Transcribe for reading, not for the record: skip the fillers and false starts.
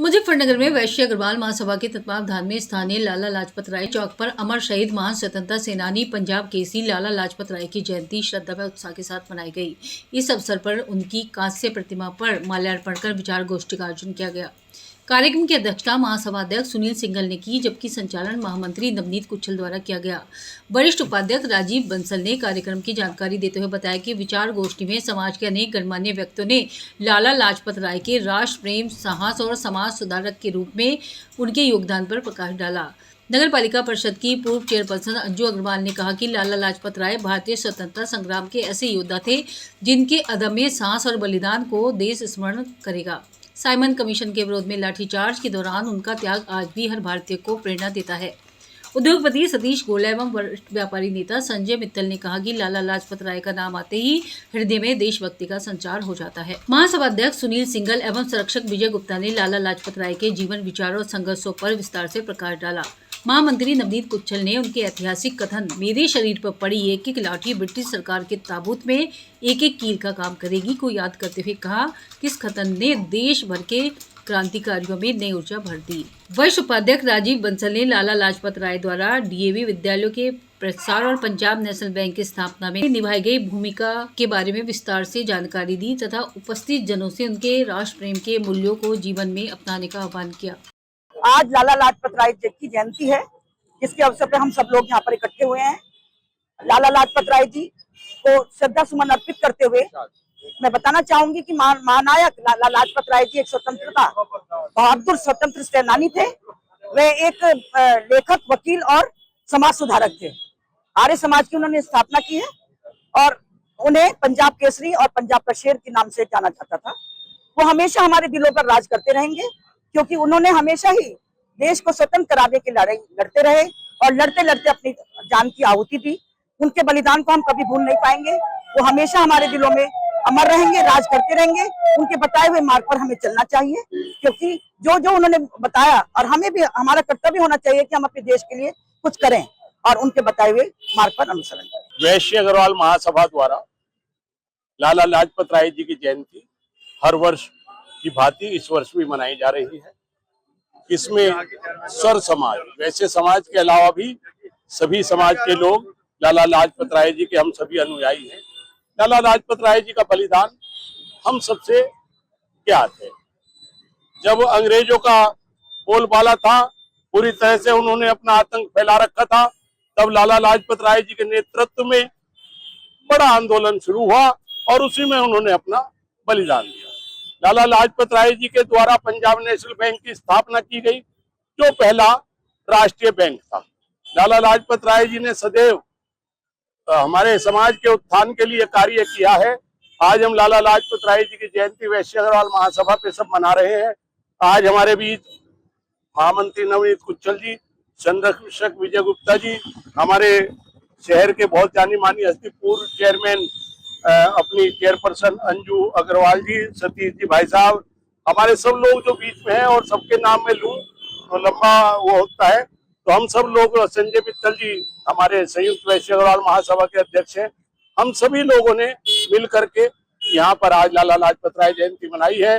मुजफ्फरनगर में वैश्य अग्रवाल महासभा के तत्वावधान में स्थानीय लाला लाजपत राय चौक पर अमर शहीद महान स्वतंत्रता सेनानी पंजाब केसरी लाला लाजपत राय की जयंती श्रद्धा व उत्साह के साथ मनाई गई। इस अवसर पर उनकी कांस्य प्रतिमा पर माल्यार्पण कर विचार गोष्ठी का आयोजन किया गया। कार्यक्रम की अध्यक्षता महासभा अध्यक्ष सुनील सिंघल ने की, जबकि संचालन महामंत्री नवनीत कुच्छल द्वारा किया गया। वरिष्ठ उपाध्यक्ष राजीव बंसल ने कार्यक्रम की जानकारी देते हुए बताया कि विचार गोष्ठी में समाज के अनेक गणमान्य व्यक्तियों ने लाला लाजपत राय के राष्ट्र प्रेम, साहस और समाज सुधारक के रूप में उनके योगदान पर प्रकाश डाला। नगर पालिका परिषद की पूर्व चेयरपर्सन अंजू अग्रवाल ने कहा कि लाला लाजपत राय भारतीय स्वतंत्रता संग्राम के ऐसे योद्धा थे जिनके अदम्य साहस और बलिदान को देश स्मरण करेगा। साइमन कमीशन के विरोध में लाठीचार्ज के दौरान उनका त्याग आज भी हर भारतीय को प्रेरणा देता है। उद्योगपति सतीश गोला एवं वरिष्ठ व्यापारी नेता संजय मित्तल ने कहा कि लाला लाजपत राय का नाम आते ही हृदय में देशभक्ति का संचार हो जाता है। महासभा अध्यक्ष सुनील सिंघल एवं संरक्षक विजय गुप्ता ने लाला लाजपत राय के जीवन, विचारों और संघर्षों पर विस्तार से प्रकाश डाला। महामंत्री नवनीत कुच्छल ने उनके ऐतिहासिक कथन मेरे शरीर पर पड़ी एक एक लाठी ब्रिटिश सरकार के ताबूत में एक एक कील का काम करेगी को याद करते हुए कहा कि इस कथन ने देश भर के क्रांतिकारियों में नई ऊर्जा भर दी। वरिष्ठ उपाध्यक्ष राजीव बंसल ने लाला लाजपत राय द्वारा डीएवी विद्यालयों के प्रसार और पंजाब नेशनल बैंक की स्थापना में निभाई गई भूमिका के बारे में विस्तार से जानकारी दी तथा उपस्थित जनों से उनके राष्ट्र प्रेम के मूल्यों को जीवन में अपनाने का आह्वान किया। आज लाला लाजपत राय जी की जयंती है, जिसके अवसर पर हम सब लोग यहाँ पर इकट्ठे हुए हैं। लाला लाजपत राय जी को श्रद्धा सुमन अर्पित करते हुए मैं बताना चाहूंगी कि महानायक लाला लाजपत राय जी एक स्वतंत्रता बहादुर स्वतंत्र सेनानी थे। वे एक लेखक, वकील और समाज सुधारक थे। आर्य समाज की उन्होंने स्थापना की है और उन्हें पंजाब केसरी और पंजाब का शेर के नाम से जाना जाता था। वो हमेशा हमारे दिलों पर राज करते रहेंगे, क्योंकि उन्होंने हमेशा ही देश को स्वतंत्र कराने की लड़ाई लड़ते रहे और लड़ते लड़ते अपनी जान की आहुति दी। उनके बलिदान को हम कभी भूल नहीं पाएंगे। वो हमेशा हमारे दिलों में अमर रहेंगे, राज करते रहेंगे। उनके बताए हुए मार्ग पर हमें चलना चाहिए, क्योंकि जो जो उन्होंने बताया, और हमें भी हमारा कर्तव्य होना चाहिए कि हम अपने देश के लिए कुछ करें और उनके बताए हुए मार्ग पर अनुसरण करें। वैश्य अग्रवाल महासभा द्वारा लाला लाजपत राय जी की जयंती हर वर्ष की भांति इस वर्ष भी मनाई जा रही है। इसमें सर समाज, वैसे समाज के अलावा भी सभी समाज के लोग लाला लाजपत राय जी के हम सभी अनुयायी हैं। लाला लाजपत राय जी का बलिदान हम सबसे ज्ञात है। जब अंग्रेजों का बोलबाला था, पूरी तरह से उन्होंने अपना आतंक फैला रखा था, तब लाला लाजपत राय जी के नेतृत्व में बड़ा आंदोलन शुरू हुआ और उसी में उन्होंने अपना बलिदान दिया। लाला लाजपत राय जी के द्वारा पंजाब नेशनल बैंक की स्थापना की गई, जो पहला राष्ट्रीय बैंक था। लाला लाजपत राय जी ने सदैव हमारे समाज के उत्थान के लिए कार्य किया है। आज हम लाला लाजपत राय जी की जयंती वैश्य अग्रवाल महासभा पे सब मना रहे हैं। आज हमारे बीच महामंत्री नवनीत कुच्छल जी, संरक्षक विजय गुप्ता जी, हमारे शहर के बहुत जानी मानी हस्ती पूर्व चेयरमैन अपनी चेयरपर्सन अंजू अग्रवाल जी, सतीश जी भाई साहब, हमारे सब लोग जो बीच में हैं, और सबके नाम में लूं तो लंबा वो होता है, तो हम सब लोग, संजय मित्तल जी हमारे संयुक्त वैश्य अग्रवाल महासभा के अध्यक्ष हैं, हम सभी लोगों ने मिल करके यहाँ पर आज लाला लाजपत राय जयंती मनाई है।